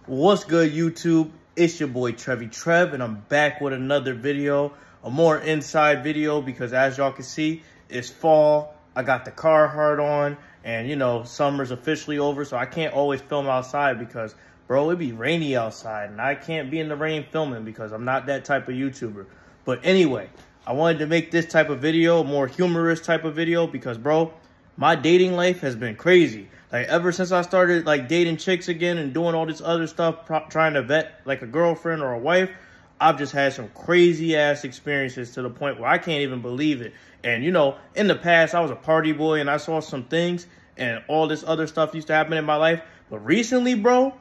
What's good, YouTube? It's your boy Trev, and I'm back with another video, a more inside video, because as y'all can see, it's fall. I got the Carhartt on, and you know, summer's officially over, so I can't always film outside because, bro, it be rainy outside, and I can't be in the rain filming because I'm not that type of YouTuber. But anyway, I wanted to make this type of video, a more humorous type of video, because, bro, my dating life has been crazy. Like, ever since I started, like, dating chicks again and doing all this other stuff, trying to vet, like, a girlfriend or a wife, I've just had some crazy-ass experiences to the point where I can't even believe it. And, you know, in the past, I was a party boy and I saw some things and all this other stuff used to happen in my life. But recently, bro,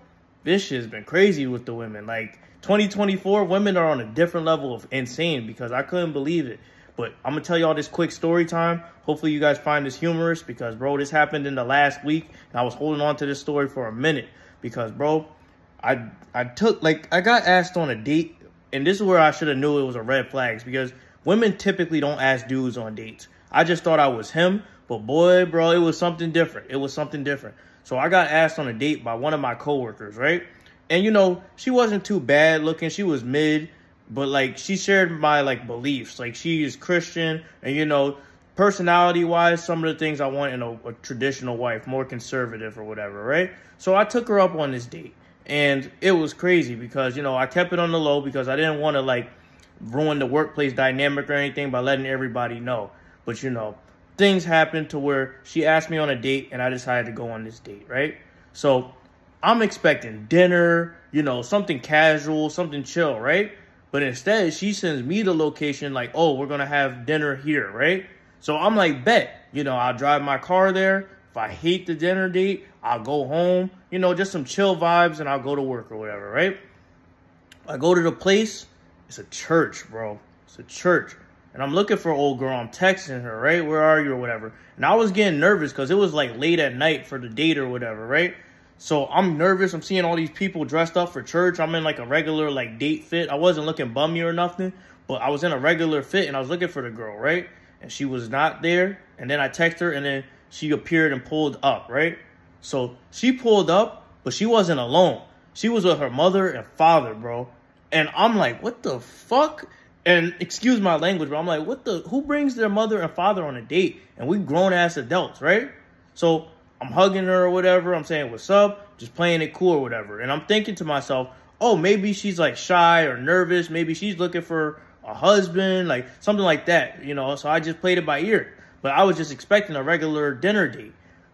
this shit's been crazy with the women. Like, 2024, women are on a different level of insane because I couldn't believe it. But I'm going to tell y'all this quick story time. Hopefully you guys find this humorous because, bro, this happened in the last week. And I was holding on to this story for a minute because, bro, I got asked on a date. And this is where I should have knew it was a red flags because women typically don't ask dudes on dates. I just thought I was him. But, boy, bro, it was something different. It was something different. So I got asked on a date by one of my coworkers, right? And, you know, she wasn't too bad looking. She was mid. But, like, she shared my, like, beliefs. Like, she is Christian. And, you know, personality-wise, some of the things I want in a traditional wife, more conservative or whatever, right? So I took her up on this date. And it was crazy because, you know, I kept it on the low because I didn't want to, like, ruin the workplace dynamic or anything by letting everybody know. But, you know, things happened to where she asked me on a date and I decided to go on this date, right? So I'm expecting dinner, you know, something casual, something chill, right? But instead, she sends me the location like, oh, we're going to have dinner here, right? So I'm like, bet. You know, I'll drive my car there. If I hate the dinner date, I'll go home. You know, just some chill vibes, and I'll go to work or whatever, right? I go to the place. It's a church, bro. It's a church. And I'm looking for an old girl. I'm texting her, right? Where are you or whatever? And I was getting nervous because it was like late at night for the date or whatever, right? So I'm nervous. I'm seeing all these people dressed up for church. I'm in like a regular like date fit. I wasn't looking bummy or nothing, but I was in a regular fit and I was looking for the girl, right? And she was not there. And then I texted her and then she appeared and pulled up, right? So she pulled up, but she wasn't alone. She was with her mother and father, bro. And I'm like, what the fuck? And excuse my language, but I'm like, who brings their mother and father on a date? And we grown ass adults, right? So I'm hugging her or whatever. I'm saying, what's up? Just playing it cool or whatever. And I'm thinking to myself, oh, maybe she's like shy or nervous. Maybe she's looking for a husband, like something like that, you know? So I just played it by ear. But I was just expecting a regular dinner date.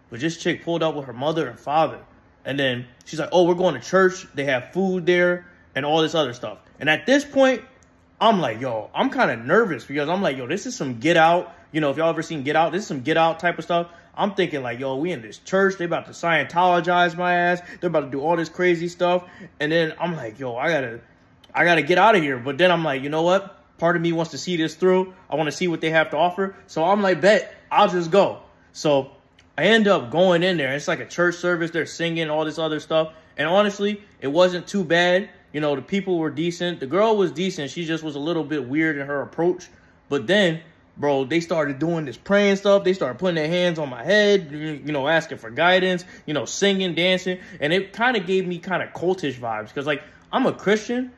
But this chick pulled up with her mother and father. And then she's like, oh, we're going to church. They have food there and all this other stuff. And at this point, I'm like, yo, I'm kind of nervous because I'm like, yo, this is some Get Out. You know, if y'all ever seen Get Out, this is some Get Out type of stuff. I'm thinking like, yo, we in this church. They about to Scientologize my ass. They're about to do all this crazy stuff. And then I'm like, yo, I gotta get out of here. But then I'm like, you know what? Part of me wants to see this through. I want to see what they have to offer. So I'm like, bet, I'll just go. So I end up going in there. It's like a church service. They're singing all this other stuff. And honestly, it wasn't too bad. You know, the people were decent. The girl was decent. She just was a little bit weird in her approach. But then, bro, they started doing this praying stuff. They started putting their hands on my head, you know, asking for guidance, you know, singing, dancing. And it kind of gave me kind of cultish vibes because, like, I'm a Christian,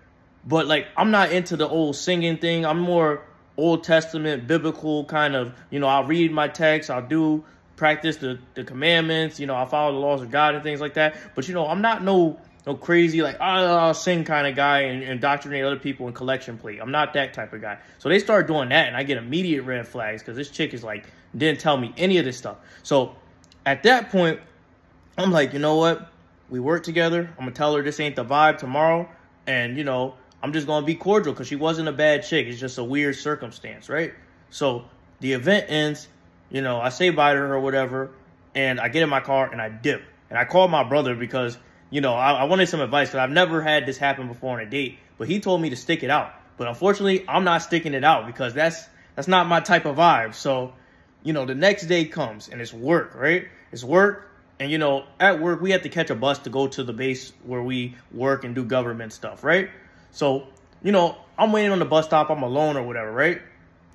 but, like, I'm not into the old singing thing. I'm more Old Testament, biblical kind of, you know, I'll read my text. I'll practice the commandments. You know, I'll follow the laws of God and things like that. But, you know, I'm not no crazy, like, I'll sing kind of guy and indoctrinate other people in collection plate. I'm not that type of guy. So they start doing that, and I get immediate red flags because this chick is like, didn't tell me any of this stuff. So at that point, I'm like, you know what? We work together. I'm going to tell her this ain't the vibe tomorrow. And, you know, I'm just going to be cordial because she wasn't a bad chick. It's just a weird circumstance, right? So the event ends. You know, I say bye to her or whatever, and I get in my car and I dip. And I called my brother because, you know, I wanted some advice because I've never had this happen before on a date. But he told me to stick it out. But unfortunately, I'm not sticking it out because that's not my type of vibe. So, you know, the next day comes and it's work, right? It's work. And, you know, at work, we have to catch a bus to go to the base where we work and do government stuff, right? So, you know, I'm waiting on the bus stop. I'm alone or whatever, right?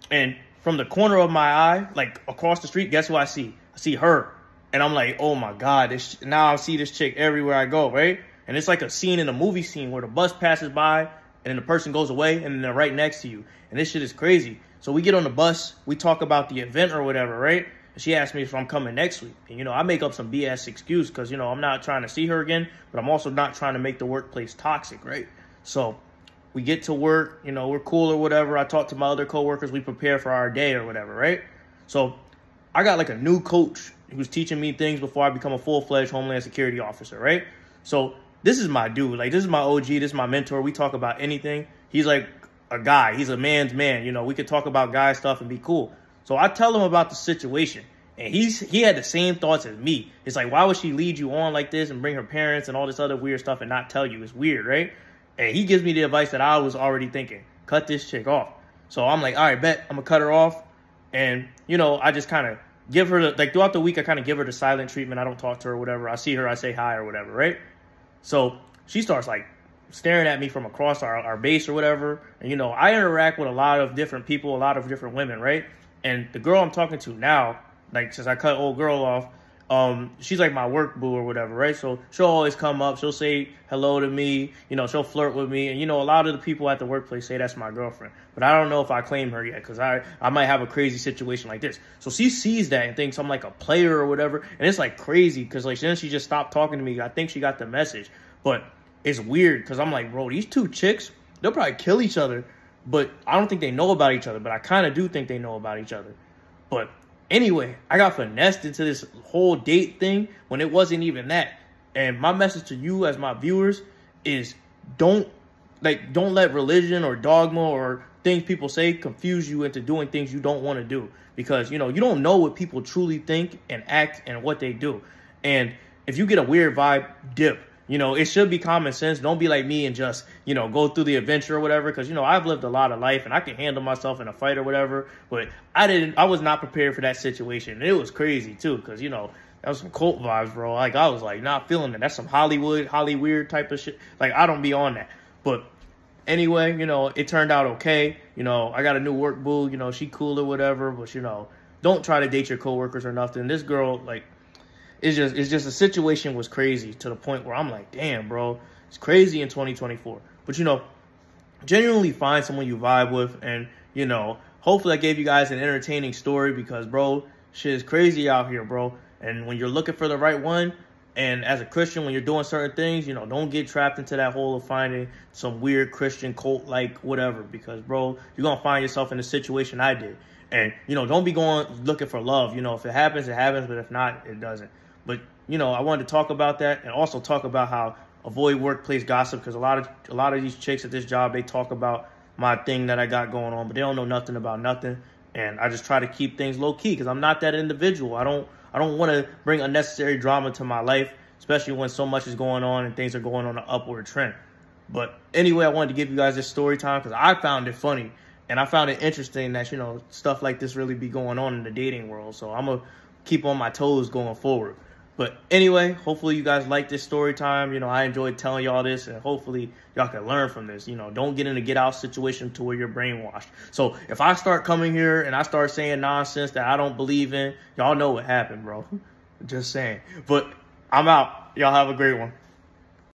And from the corner of my eye, like across the street, guess who I see? I see her. And I'm like, oh my God, now I see this chick everywhere I go, right? And it's like a scene in a movie scene where the bus passes by and then the person goes away and then they're right next to you. And this shit is crazy. So we get on the bus, we talk about the event or whatever, right? And she asked me if I'm coming next week. And, I make up some BS excuse because, I'm not trying to see her again, but I'm also not trying to make the workplace toxic, right? So we get to work, we're cool or whatever. I talk to my other coworkers. We prepare for our day or whatever, right? So I got like a new coach who's teaching me things before I become a full-fledged Homeland Security officer, right? So this is my dude. Like, this is my OG. This is my mentor. We talk about anything. He's like a guy. He's a man's man. We could talk about guy stuff and be cool. So I tell him about the situation. And he had the same thoughts as me. It's like, why would she lead you on like this and bring her parents and all this other weird stuff and not tell you? It's weird, right? And he gives me the advice that I was already thinking. Cut this chick off. So I'm like, all right, bet. I'm going to cut her off. And, I just kind of give her, throughout the week, I kind of give her the silent treatment. I don't talk to her or whatever. I see her, I say hi or whatever, right? So she starts, staring at me from across our base or whatever. And, I interact with a lot of different people, a lot of different women, right? And the girl I'm talking to now, since I cut old girl off, she's like my work boo or whatever, right? So she'll always come up, she'll say hello to me, she'll flirt with me. And, a lot of the people at the workplace say that's my girlfriend. But I don't know if I claim her yet because I might have a crazy situation like this. So she sees that and thinks I'm like a player or whatever. And it's crazy because then she just stopped talking to me. I think she got the message. But it's weird because I'm like, bro, these two chicks, they'll probably kill each other. But I don't think they know about each other. But I kind of do think they know about each other. But anyway, I got finessed into this whole date thing when it wasn't even that. And my message to you as my viewers is don't let religion or dogma or things people say confuse you into doing things you don't want to do. Because, you don't know what people truly think and act and what they do. And if you get a weird vibe, dip. It should be common sense. Don't be like me and just, go through the adventure or whatever. Because, I've lived a lot of life and I can handle myself in a fight or whatever. But I was not prepared for that situation. And it was crazy, too, because, that was some cult vibes, bro. I was, not feeling it. That's some Hollywood type of shit. I don't be on that. But anyway, it turned out okay. I got a new work boo. She cool or whatever. But, don't try to date your coworkers or nothing. This girl, it's just the situation was crazy to the point where I'm like, damn, bro, it's crazy in 2024. But, genuinely find someone you vibe with. And, hopefully I gave you guys an entertaining story because, bro, shit is crazy out here, bro. And when you're looking for the right one, and as a Christian, when you're doing certain things, don't get trapped into that hole of finding some weird Christian cult-like whatever. Because, bro, you're going to find yourself in the situation I did. And, don't be going looking for love. If it happens, it happens. But if not, it doesn't. But, I wanted to talk about that and also talk about how avoid workplace gossip because a lot of these chicks at this job, they talk about my thing that I got going on, but they don't know nothing about nothing. And I just try to keep things low key because I'm not that individual. I don't want to bring unnecessary drama to my life, especially when so much is going on and things are going on an upward trend. But anyway, I wanted to give you guys this story time because I found it funny and I found it interesting that, stuff like this really be going on in the dating world. So I'm going to keep on my toes going forward. But anyway, hopefully you guys like this story time. I enjoyed telling y'all this and hopefully y'all can learn from this. Don't get in a get out situation to where you're brainwashed. So if I start coming here and I start saying nonsense that I don't believe in, y'all know what happened, bro. Just saying. But I'm out. Y'all have a great one.